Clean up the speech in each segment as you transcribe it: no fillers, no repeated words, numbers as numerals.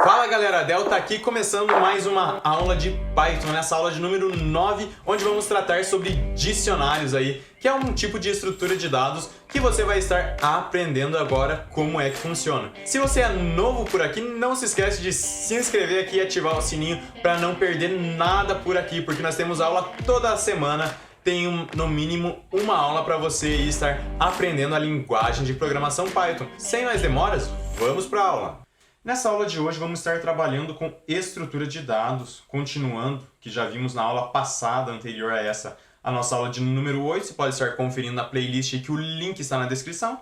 Fala galera, Del tá aqui começando mais uma aula de Python, nessa aula de número 9, onde vamos tratar sobre dicionários aí, que é um tipo de estrutura de dados que você vai estar aprendendo agora como é que funciona. Se você é novo por aqui, não se esquece de se inscrever aqui e ativar o sininho para não perder nada por aqui, porque nós temos aula toda semana. Tem no mínimo uma aula para você estar aprendendo a linguagem de programação Python. Sem mais demoras, vamos para a aula! Nessa aula de hoje vamos estar trabalhando com estrutura de dados, continuando, que já vimos na aula passada, anterior a essa, a nossa aula de número 8, você pode estar conferindo na playlist que o link está na descrição.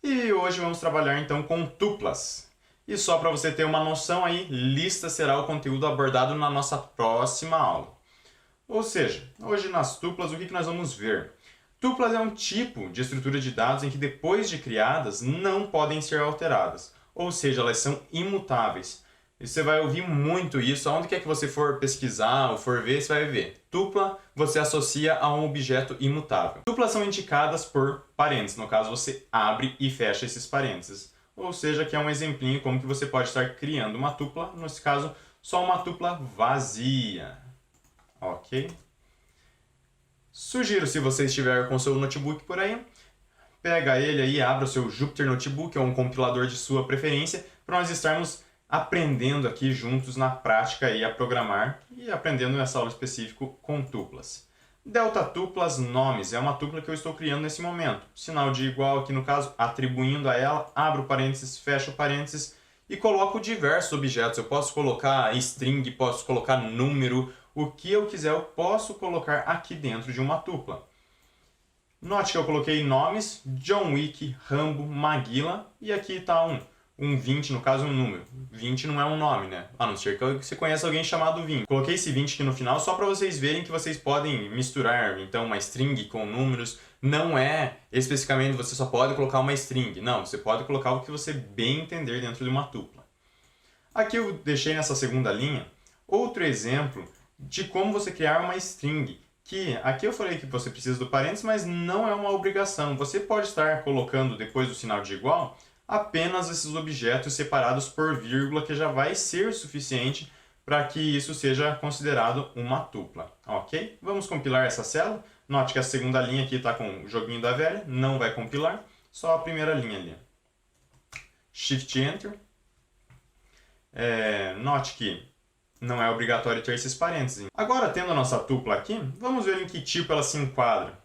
E hoje vamos trabalhar então com tuplas. E só para você ter uma noção aí, lista será o conteúdo abordado na nossa próxima aula. Ou seja, hoje nas tuplas o que nós vamos ver? Tuplas é um tipo de estrutura de dados em que depois de criadas não podem ser alteradas. Ou seja, elas são imutáveis. E você vai ouvir muito isso, aonde quer que você for pesquisar ou for ver, você vai ver. Tupla você associa a um objeto imutável. Tuplas são indicadas por parênteses, no caso você abre e fecha esses parênteses. Ou seja, aqui é um exemplinho como que você pode estar criando uma tupla, nesse caso só uma tupla vazia. Ok? Sugiro, se você estiver com seu notebook por aí, pega ele aí, abra o seu Jupyter Notebook ou um compilador de sua preferência para nós estarmos aprendendo aqui juntos na prática aí a programar e aprendendo nessa aula específica com tuplas. Delta tuplas nomes é uma tupla que eu estou criando nesse momento. Sinal de igual aqui no caso, atribuindo a ela, abro parênteses, fecho parênteses e coloco diversos objetos. Eu posso colocar string, posso colocar número, o que eu quiser eu posso colocar aqui dentro de uma tupla. Note que eu coloquei nomes, John Wick, Rambo, Maguila, e aqui está um 20, no caso um número. 20 não é um nome, né? A não ser que você conheça alguém chamado 20. Coloquei esse 20 aqui no final só para vocês verem que vocês podem misturar então uma string com números. Não é especificamente você só pode colocar uma string. Não, você pode colocar o que você bem entender dentro de uma tupla. Aqui eu deixei nessa segunda linha outro exemplo de como você criar uma string. Que aqui eu falei que você precisa do parênteses, mas não é uma obrigação. Você pode estar colocando depois do sinal de igual apenas esses objetos separados por vírgula, que já vai ser suficiente para que isso seja considerado uma tupla. Ok? Vamos compilar essa célula. Note que a segunda linha aqui está com o joguinho da velha, não vai compilar, só a primeira linha ali. Shift Enter. Note que não é obrigatório ter esses parênteses. Agora, tendo a nossa tupla aqui, vamos ver em que tipo ela se enquadra.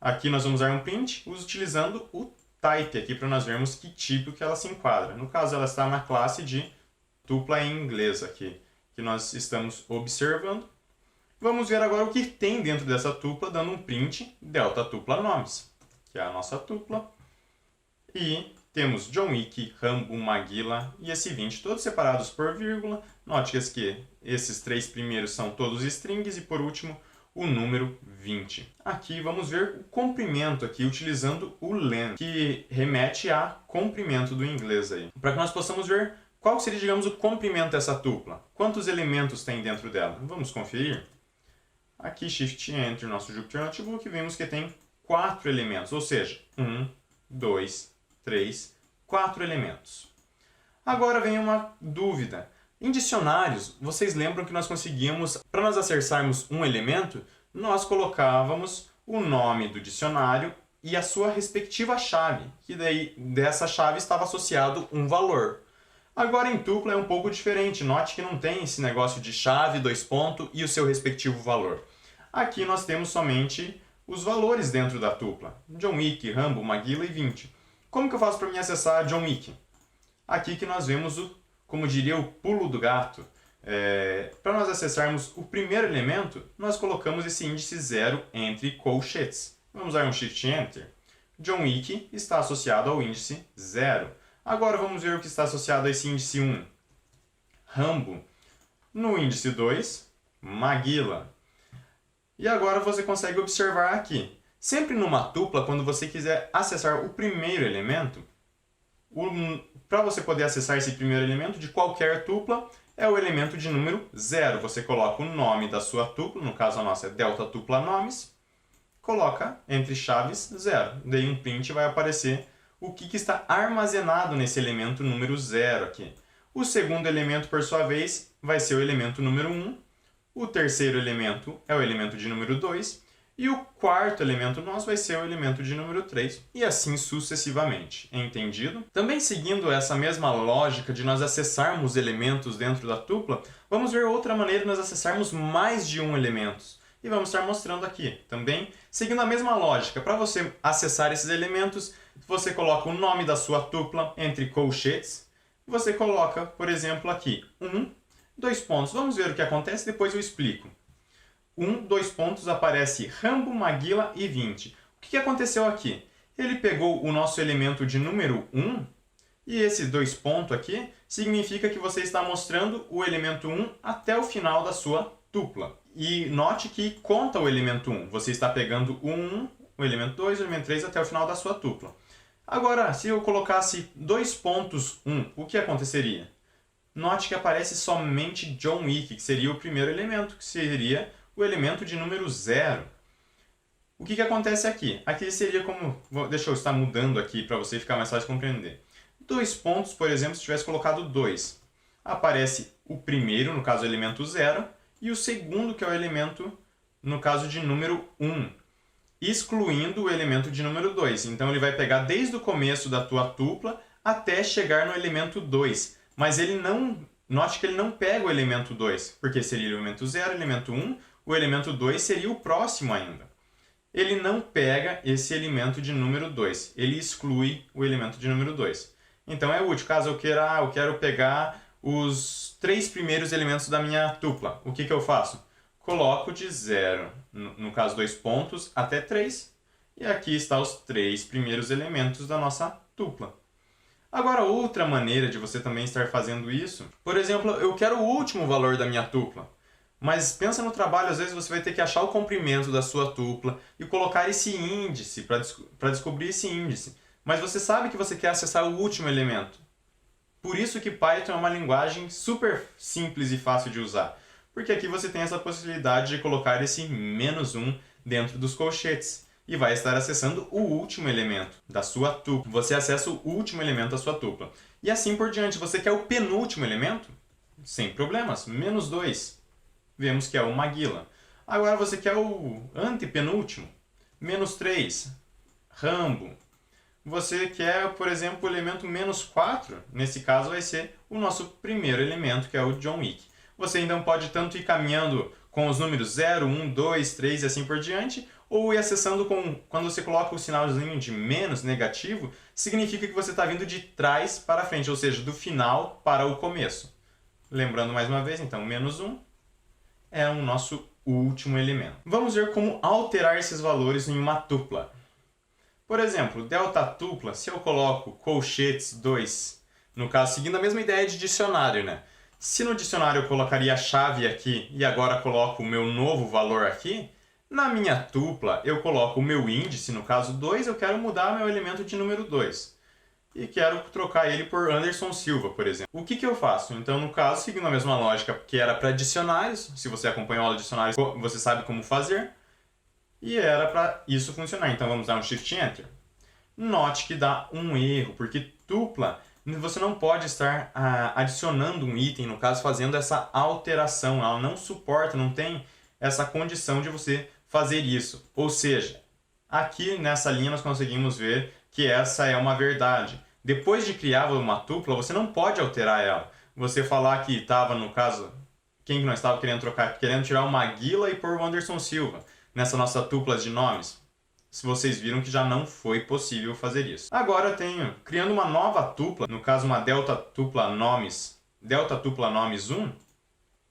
Aqui nós vamos usar um print utilizando o type aqui para nós vermos que tipo que ela se enquadra. No caso, ela está na classe de tupla em inglês aqui, que nós estamos observando. Vamos ver agora o que tem dentro dessa tupla, dando um print delta tupla nomes, que é a nossa tupla. E temos John Wick, Rambo, Maguila e esse 20, todos separados por vírgula. Note que esses três primeiros são todos strings e por último o número 20. Aqui vamos ver o comprimento aqui utilizando o len, que remete a comprimento do inglês aí. Para que nós possamos ver qual seria, digamos, o comprimento dessa tupla. Quantos elementos tem dentro dela? Vamos conferir. Aqui Shift Enter, nosso Jupyter Notebook, vemos que tem 4 elementos, ou seja, 1, 2, 3, 4 elementos. Agora vem uma dúvida. Em dicionários, vocês lembram que nós conseguíamos, para nós acessarmos um elemento, nós colocávamos o nome do dicionário e a sua respectiva chave, que daí dessa chave estava associado um valor. Agora em tupla é um pouco diferente, note que não tem esse negócio de chave, dois pontos e o seu respectivo valor. Aqui nós temos somente os valores dentro da tupla. John Wick, Rambo, Maguila e 20. Como que eu faço para me acessar John Wick? Aqui que nós vemos como diria, o pulo do gato. Para nós acessarmos o primeiro elemento, nós colocamos esse índice 0 entre colchetes. Vamos dar um Shift Enter. John Wick está associado ao índice 0. Agora vamos ver o que está associado a esse índice 1. Rambo. No índice 2, Maguila. E agora você consegue observar aqui. Sempre numa tupla, quando você quiser acessar o primeiro elemento, para você poder acessar esse primeiro elemento de qualquer tupla, é o elemento de número 0. Você coloca o nome da sua tupla, no caso a nossa é delta tupla nomes, coloca entre chaves 0. Daí um print vai aparecer o que está armazenado nesse elemento número 0 aqui. O segundo elemento, por sua vez, vai ser o elemento número 1. O terceiro elemento é o elemento de número 2. E o quarto elemento nosso vai ser o elemento de número 3. E assim sucessivamente. Entendido? Também seguindo essa mesma lógica de nós acessarmos elementos dentro da tupla, vamos ver outra maneira de nós acessarmos mais de um elemento. E vamos estar mostrando aqui também, seguindo a mesma lógica. Para você acessar esses elementos, você coloca o nome da sua tupla entre colchetes. Você coloca, por exemplo, aqui, 1, 2 pontos. Vamos ver o que acontece, depois eu explico. 1, 2 pontos, aparece Rambo, Maguila e 20. O que aconteceu aqui? Ele pegou o nosso elemento de número 1 e esse 2 pontos aqui significa que você está mostrando o elemento 1 até o final da sua tupla. E note que conta o elemento 1. Você está pegando o 1, o elemento 2, o elemento 3 até o final da sua tupla. Agora, se eu colocasse 2 pontos 1, o que aconteceria? Note que aparece somente John Wick, que seria o primeiro elemento, que seria o elemento de número 0. O que acontece aqui? Aqui seria como... Deixa eu estar mudando aqui para você ficar mais fácil de compreender. 2 pontos, por exemplo, se tivesse colocado 2. Aparece o primeiro, no caso o elemento 0, e o segundo, que é o elemento, no caso de número 1, excluindo o elemento de número 2. Então ele vai pegar desde o começo da tua tupla até chegar no elemento 2. Mas ele não... Note que ele não pega o elemento 2, porque seria o elemento 0, o elemento 1, o elemento 2 seria o próximo ainda. Ele não pega esse elemento de número 2, ele exclui o elemento de número 2. Então é útil, caso eu quero pegar os 3 primeiros elementos da minha tupla. O que eu faço? Coloco de 0, no caso 2 pontos, até 3. E aqui estão os 3 primeiros elementos da nossa tupla. Agora, outra maneira de você também estar fazendo isso, por exemplo, eu quero o último valor da minha tupla. Mas pensa no trabalho, às vezes você vai ter que achar o comprimento da sua tupla e colocar esse índice para descobrir esse índice. Mas você sabe que você quer acessar o último elemento. Por isso que Python é uma linguagem super simples e fácil de usar. Porque aqui você tem essa possibilidade de colocar esse -1 dentro dos colchetes. E vai estar acessando o último elemento da sua tupla. Você acessa o último elemento da sua tupla. E assim por diante. Você quer o penúltimo elemento? Sem problemas. -2. Vemos que é o Maguila. Agora você quer o antepenúltimo? -3. Rambo. Você quer, por exemplo, o elemento -4. Nesse caso vai ser o nosso primeiro elemento, que é o John Wick. Você então pode tanto ir caminhando com os números 0, 1, 2, 3 e assim por diante, ou ir acessando quando você coloca o sinalzinho de menos negativo, significa que você está vindo de trás para frente, ou seja, do final para o começo. Lembrando mais uma vez, então, -1 é o nosso último elemento. Vamos ver como alterar esses valores em uma tupla. Por exemplo, delta tupla, se eu coloco colchetes 2, no caso, seguindo a mesma ideia de dicionário, né? Se no dicionário eu colocaria a chave aqui e agora coloco o meu novo valor aqui, na minha tupla eu coloco o meu índice, no caso 2, eu quero mudar meu elemento de número 2. E quero trocar ele por Anderson Silva, por exemplo. O que eu faço? Então, no caso, seguindo a mesma lógica que era para dicionários, se você acompanhou a aula de dicionários, você sabe como fazer, e era para isso funcionar. Então, vamos dar um Shift Enter. Note que dá um erro, porque tupla, você não pode estar adicionando um item, no caso, fazendo essa alteração. Ela não suporta, não tem essa condição de você fazer isso. Ou seja, aqui nessa linha nós conseguimos ver que essa é uma verdade. Depois de criar uma tupla, você não pode alterar ela. Você falar que estava, no caso, quem que nós estávamos querendo trocar? Querendo tirar o Maguila e pôr o Anderson Silva nessa nossa tupla de nomes. Se vocês viram que já não foi possível fazer isso. Agora eu tenho, criando uma nova tupla, no caso uma delta tupla nomes 1,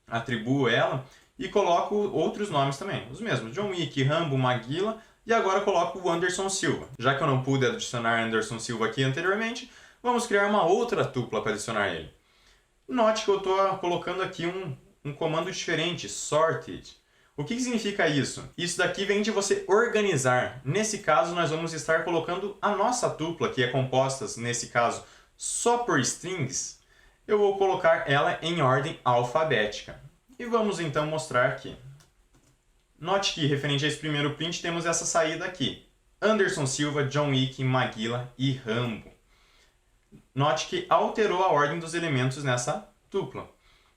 atribuo ela e coloco outros nomes também, os mesmos, John Wick, Rambo, Maguila, e agora coloco o Anderson Silva. Já que eu não pude adicionar Anderson Silva aqui anteriormente, vamos criar uma outra tupla para adicionar ele. Note que eu estou colocando aqui um comando diferente, sorted. O que significa isso? Isso daqui vem de você organizar. Nesse caso, nós vamos estar colocando a nossa tupla, que é composta, nesse caso, só por strings. Eu vou colocar ela em ordem alfabética. E vamos então mostrar aqui. Note que, referente a esse primeiro print, temos essa saída aqui. Anderson Silva, John Wick, Maguila e Rambo. note que alterou a ordem dos elementos nessa tupla.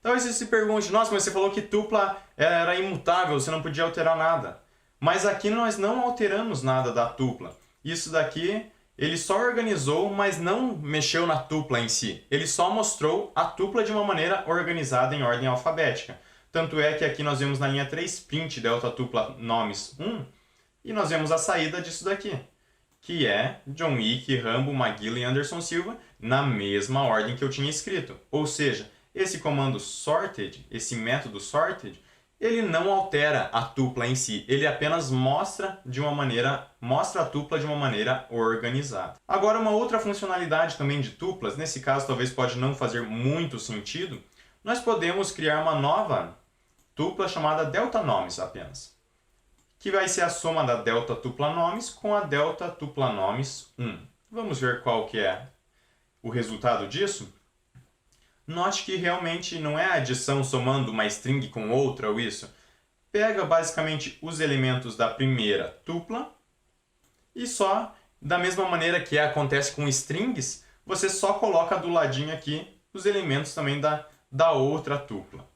Talvez você se pergunte, nossa, mas você falou que tupla era imutável, você não podia alterar nada. Mas aqui nós não alteramos nada da tupla. Isso daqui, ele só organizou, mas não mexeu na tupla em si. Ele só mostrou a tupla de uma maneira organizada em ordem alfabética. Tanto é que aqui nós vemos na linha 3, print delta tupla nomes 1, e nós vemos a saída disso daqui, que é John Wick, Rambo, McGill e Anderson Silva, na mesma ordem que eu tinha escrito. Ou seja, esse comando sorted, esse método sorted, ele não altera a tupla em si, ele apenas mostra a tupla de uma maneira organizada. Agora, uma outra funcionalidade também de tuplas, nesse caso talvez pode não fazer muito sentido, nós podemos criar uma nova tupla chamada delta nomes apenas, que vai ser a soma da delta tupla nomes com a delta tupla nomes 1. Vamos ver qual que é o resultado disso? Note que realmente não é a adição somando uma string com outra ou isso. Pega basicamente os elementos da primeira tupla e só, da mesma maneira que acontece com strings, você só coloca do ladinho aqui os elementos também da outra tupla.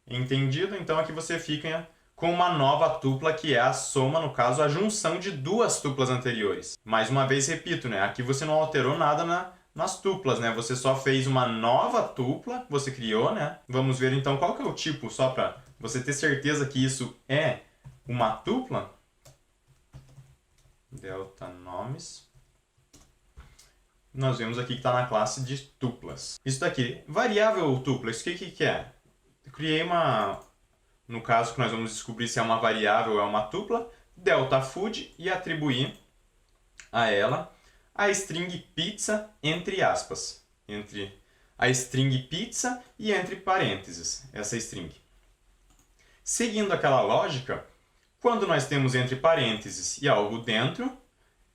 Entendido? Então aqui você fica com uma nova tupla que é a soma, no caso, a junção de duas tuplas anteriores. Mais uma vez repito, né? Aqui você não alterou nada nas tuplas, né? Você só fez uma nova tupla, você criou, né? Vamos ver então qual que é o tipo, só para você ter certeza que isso é uma tupla. Delta nomes. Nós vemos aqui que está na classe de tuplas. Isso daqui, variável tupla, isso que é? Eu criei no caso que nós vamos descobrir se é uma variável ou é uma tupla, delta food, e atribuir a ela a string pizza entre aspas. Entre a string pizza e entre parênteses, essa string. Seguindo aquela lógica, quando nós temos entre parênteses e algo dentro,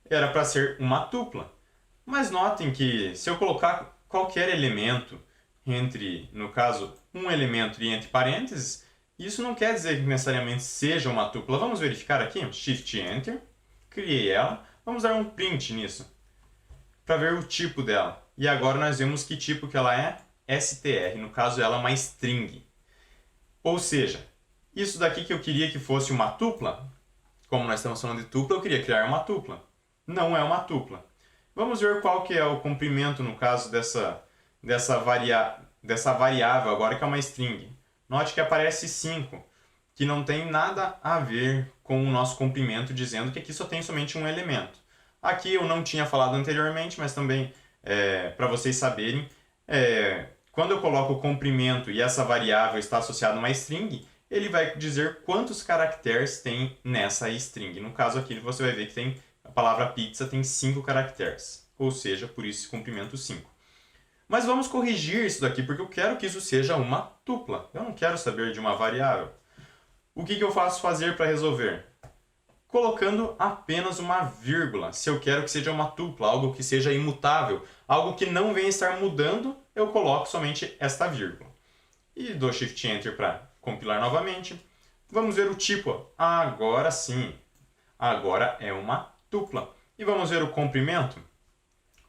era para ser uma tupla. Mas notem que se eu colocar qualquer elemento entre, no caso, um elemento e entre parênteses, isso não quer dizer que necessariamente seja uma tupla. Vamos verificar aqui, Shift Enter, criei ela, vamos dar um print nisso, para ver o tipo dela. E agora nós vemos que tipo que ela é, str, no caso ela é uma string. Ou seja, isso daqui que eu queria que fosse uma tupla, como nós estamos falando de tupla, eu queria criar uma tupla. Não é uma tupla. Vamos ver qual que é o comprimento, no caso dessa variável, agora que é uma string. Note que aparece 5, que não tem nada a ver com o nosso comprimento, dizendo que aqui só tem somente um elemento. Aqui eu não tinha falado anteriormente, mas também para vocês saberem, quando eu coloco o comprimento e essa variável está associada a uma string, ele vai dizer quantos caracteres tem nessa string. No caso aqui você vai ver que tem a palavra pizza tem 5 caracteres, ou seja, por isso esse comprimento 5. Mas vamos corrigir isso daqui, porque eu quero que isso seja uma tupla. Eu não quero saber de uma variável. O que eu faço para resolver? Colocando apenas uma vírgula. Se eu quero que seja uma tupla, algo que seja imutável, algo que não venha estar mudando, eu coloco somente esta vírgula. E dou Shift Enter para compilar novamente. Vamos ver o tipo. Agora sim. Agora é uma tupla. E vamos ver o comprimento?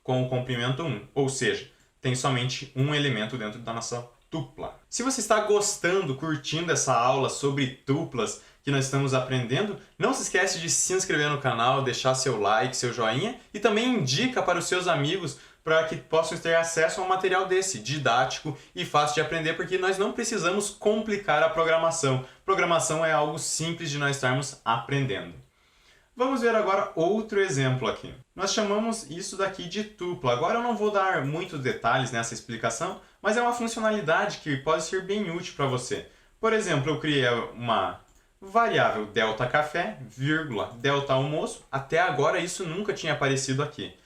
Com o comprimento 1, ou seja, tem somente um elemento dentro da nossa tupla. Se você está gostando, curtindo essa aula sobre tuplas que nós estamos aprendendo, não se esquece de se inscrever no canal, deixar seu like, seu joinha e também indica para os seus amigos para que possam ter acesso a um material desse, didático e fácil de aprender, porque nós não precisamos complicar a programação. Programação é algo simples de nós estarmos aprendendo. Vamos ver agora outro exemplo aqui. Nós chamamos isso daqui de tupla. Agora eu não vou dar muitos detalhes nessa explicação, mas é uma funcionalidade que pode ser bem útil para você. Por exemplo, eu criei uma variável delta café, vírgula, delta almoço. Até agora isso nunca tinha aparecido aqui.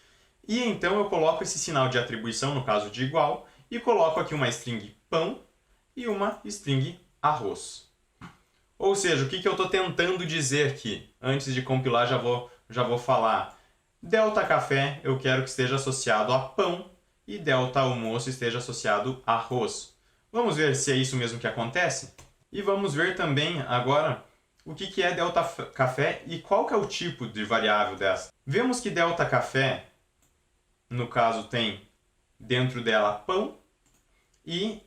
E então eu coloco esse sinal de atribuição, no caso de igual, e coloco aqui uma string pão e uma string arroz. Ou seja, o que eu estou tentando dizer aqui? Antes de compilar, já vou falar. Delta café eu quero que esteja associado a pão e delta almoço esteja associado a arroz. Vamos ver se é isso mesmo que acontece? E vamos ver também agora o que é delta café e qual que é o tipo de variável dessa. Vemos que delta café, no caso, tem dentro dela pão, e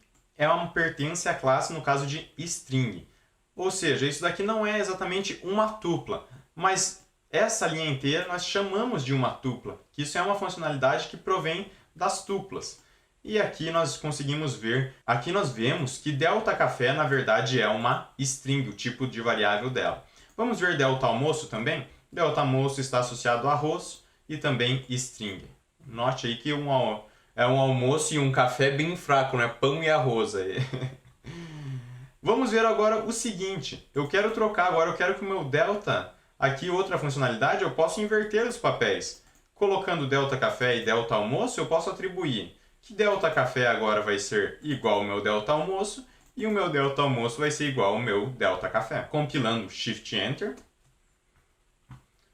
pertence à classe no caso de string. Ou seja, isso daqui não é exatamente uma tupla, mas essa linha inteira nós chamamos de uma tupla, que isso é uma funcionalidade que provém das tuplas. E aqui nós conseguimos ver, aqui nós vemos que delta café na verdade é uma string, o tipo de variável dela. Vamos ver delta almoço também? Delta almoço está associado a arroz e também string. Note aí que é um almoço e um café bem fraco, né? Pão e arroz aí. Vamos ver agora o seguinte, eu quero trocar agora, eu quero que o meu delta, aqui outra funcionalidade, eu posso inverter os papéis. Colocando delta café e delta almoço, eu posso atribuir que delta café agora vai ser igual ao meu delta almoço e o meu delta almoço vai ser igual ao meu delta café. Compilando Shift Enter.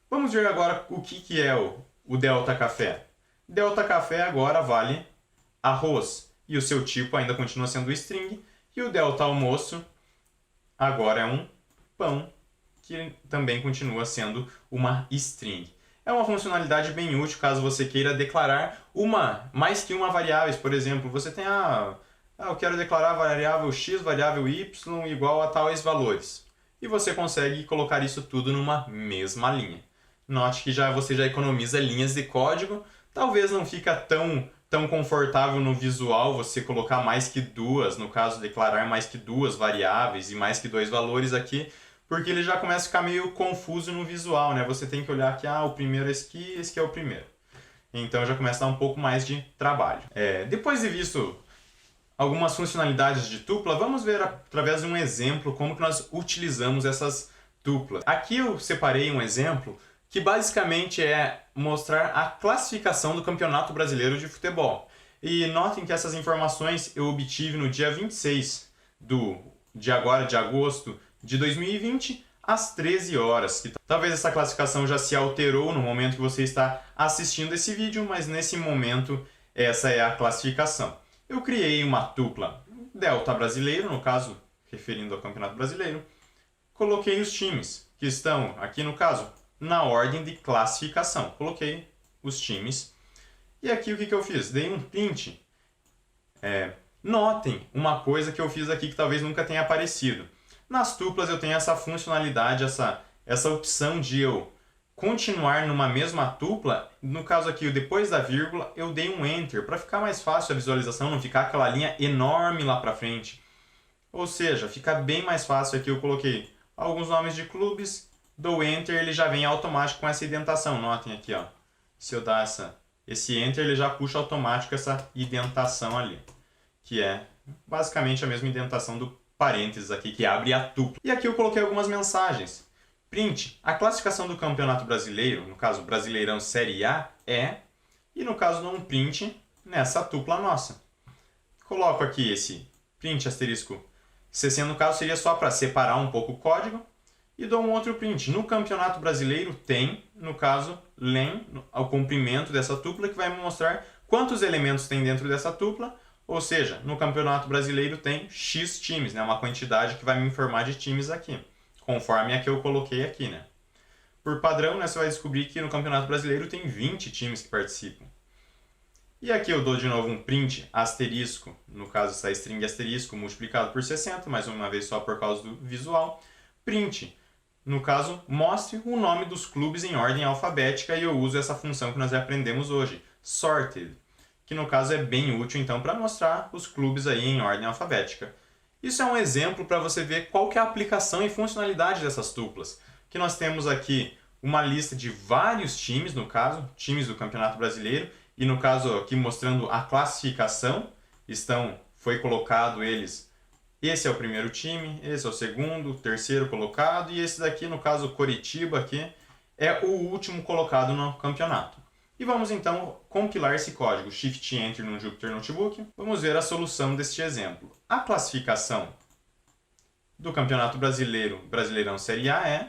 Vamos ver agora o que é o delta café. Delta café agora vale arroz e o seu tipo ainda continua sendo string. E o delta almoço agora é um pão, que também continua sendo uma string. É uma funcionalidade bem útil caso você queira declarar mais que uma variável. Por exemplo, você tem eu quero declarar a variável x, variável y igual a tais valores. E você consegue colocar isso tudo numa mesma linha. Note que você já economiza linhas de código. Talvez não fica tão confortável no visual você colocar mais que duas, no caso declarar mais que duas variáveis e mais que dois valores aqui, porque ele já começa a ficar meio confuso no visual, né? Você tem que olhar que o primeiro é esse aqui é o primeiro. Então já começa a dar um pouco mais de trabalho. Depois de visto algumas funcionalidades de tupla, vamos ver através de um exemplo como que nós utilizamos essas tuplas. Aqui eu separei um exemplo que basicamente é mostrar a classificação do Campeonato Brasileiro de Futebol. E notem que essas informações eu obtive no dia 26 de agosto de 2020, às 13 horas. Talvez essa classificação já se alterou no momento que você está assistindo esse vídeo, mas nesse momento essa é a classificação. Eu criei uma tupla delta brasileiro, no caso, referindo ao Campeonato Brasileiro. Coloquei os times que estão, aqui no caso, na ordem de classificação. Coloquei os times. E aqui o que eu fiz? Dei um print. Notem uma coisa que eu fiz aqui que talvez nunca tenha aparecido. Nas tuplas eu tenho essa funcionalidade, essa opção de eu continuar numa mesma tupla. No caso aqui, depois da vírgula, eu dei um Enter para ficar mais fácil a visualização, não ficar aquela linha enorme lá para frente. Ou seja, fica bem mais fácil aqui. Eu coloquei alguns nomes de clubes, dou Enter, ele já vem automático com essa indentação. Notem aqui, ó. Se eu dar esse Enter, ele já puxa automático essa indentação ali, que é basicamente a mesma indentação do parênteses aqui, que abre a tupla. E aqui eu coloquei algumas mensagens. Print, a classificação do Campeonato Brasileiro, no caso Brasileirão Série A, e no caso não print nessa tupla nossa. Coloco aqui esse print asterisco 60, no caso seria só para separar um pouco o código, e dou um outro print. No Campeonato Brasileiro tem, no caso, len, ao comprimento dessa tupla, que vai me mostrar quantos elementos tem dentro dessa tupla. Ou seja, no Campeonato Brasileiro tem X times, né? Uma quantidade que vai me informar de times aqui, conforme a que eu coloquei aqui, né? Por padrão, né, você vai descobrir que no Campeonato Brasileiro tem 20 times que participam. E aqui eu dou de novo um print asterisco, no caso essa string asterisco multiplicado por 60, mais uma vez só por causa do visual. Print, no caso, mostre o nome dos clubes em ordem alfabética, e eu uso essa função que nós já aprendemos hoje, sorted, que no caso é bem útil então para mostrar os clubes aí em ordem alfabética. Isso é um exemplo para você ver qual que é a aplicação e funcionalidade dessas tuplas. Que nós temos aqui uma lista de vários times, no caso, times do Campeonato Brasileiro, e no caso aqui mostrando a classificação, foi colocado eles, esse é o primeiro time, esse é o segundo, o terceiro colocado, e esse daqui, no caso Coritiba aqui, é o último colocado no campeonato. E vamos então compilar esse código, Shift Enter no Jupyter Notebook. Vamos ver a solução deste exemplo. A classificação do Campeonato Brasileiro, Brasileirão Série A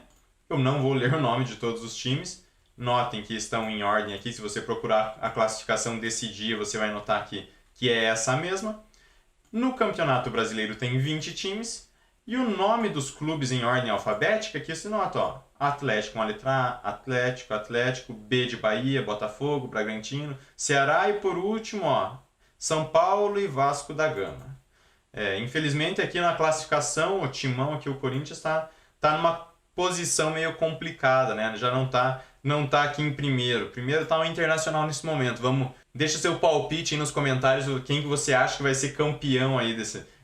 eu não vou ler o nome de todos os times, notem que estão em ordem aqui, se você procurar a classificação desse dia, você vai notar aqui que é essa mesma. No Campeonato Brasileiro tem 20 times, e o nome dos clubes em ordem alfabética, aqui se nota, ó, Atlético com a letra A, Atlético, B de Bahia, Botafogo, Bragantino, Ceará, e por último, ó, São Paulo e Vasco da Gama. Infelizmente aqui na classificação, o timão aqui, o Corinthians, tá numa posição meio complicada, né? Já não tá aqui em primeiro. Primeiro tá o Internacional nesse momento. Deixa seu palpite aí nos comentários quem que você acha que vai ser campeão aí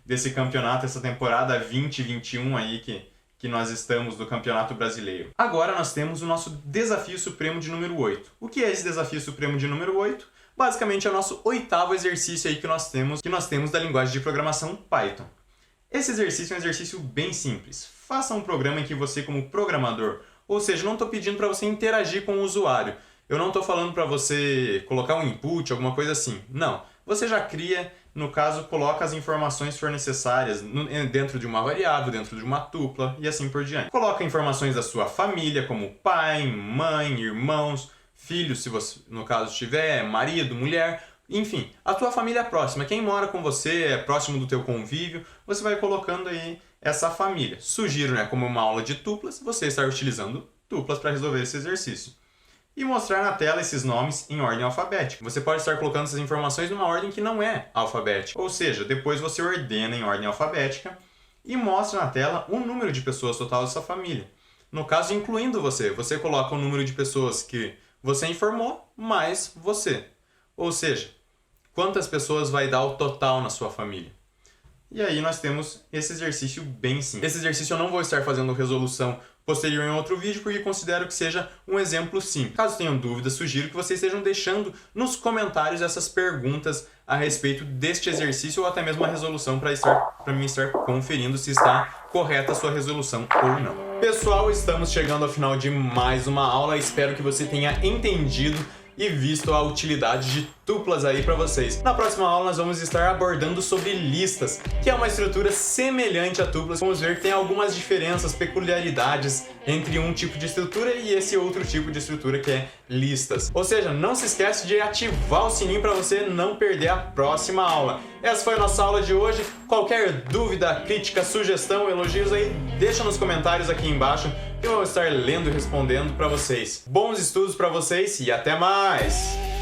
desse campeonato, essa temporada 2021 aí que nós estamos do Campeonato Brasileiro. Agora nós temos o nosso Desafio Supremo de número 8. O que é esse Desafio Supremo de número 8? Basicamente é o nosso 8º exercício aí que nós temos da linguagem de programação Python. Esse exercício é um exercício bem simples. Faça um programa em que você, como programador, ou seja, não estou pedindo para você interagir com o usuário. Eu não estou falando para você colocar um input, alguma coisa assim. Não. Você já cria, no caso, coloca as informações que for necessárias dentro de uma variável, dentro de uma tupla e assim por diante. Coloca informações da sua família, como pai, mãe, irmãos, filhos, se você, no caso, tiver, marido, mulher, enfim, a tua família próxima, quem mora com você, é próximo do teu convívio, você vai colocando aí essa família. Sugiro, né, como uma aula de tuplas, você estar utilizando tuplas para resolver esse exercício. E mostrar na tela esses nomes em ordem alfabética. Você pode estar colocando essas informações numa ordem que não é alfabética. Ou seja, depois você ordena em ordem alfabética e mostra na tela o número de pessoas total dessa família. No caso, incluindo você. Você coloca o número de pessoas que você informou, mais você. Ou seja, quantas pessoas vai dar o total na sua família. E aí nós temos esse exercício bem simples. Esse exercício eu não vou estar fazendo resolução posterior em outro vídeo, porque considero que seja um exemplo simples. Caso tenham dúvidas, sugiro que vocês estejam deixando nos comentários essas perguntas a respeito deste exercício ou até mesmo a resolução para mim estar conferindo se está correta a sua resolução ou não. Pessoal, estamos chegando ao final de mais uma aula. Espero que você tenha entendido e visto a utilidade de tuplas aí para vocês. Na próxima aula nós vamos estar abordando sobre listas, que é uma estrutura semelhante a tuplas. Vamos ver que tem algumas diferenças, peculiaridades entre um tipo de estrutura e esse outro tipo de estrutura que é listas. Ou seja, não se esquece de ativar o sininho para você não perder a próxima aula. Essa foi a nossa aula de hoje. Qualquer dúvida, crítica, sugestão, elogios aí, deixa nos comentários aqui embaixo que eu vou estar lendo e respondendo para vocês. Bons estudos para vocês e até mais!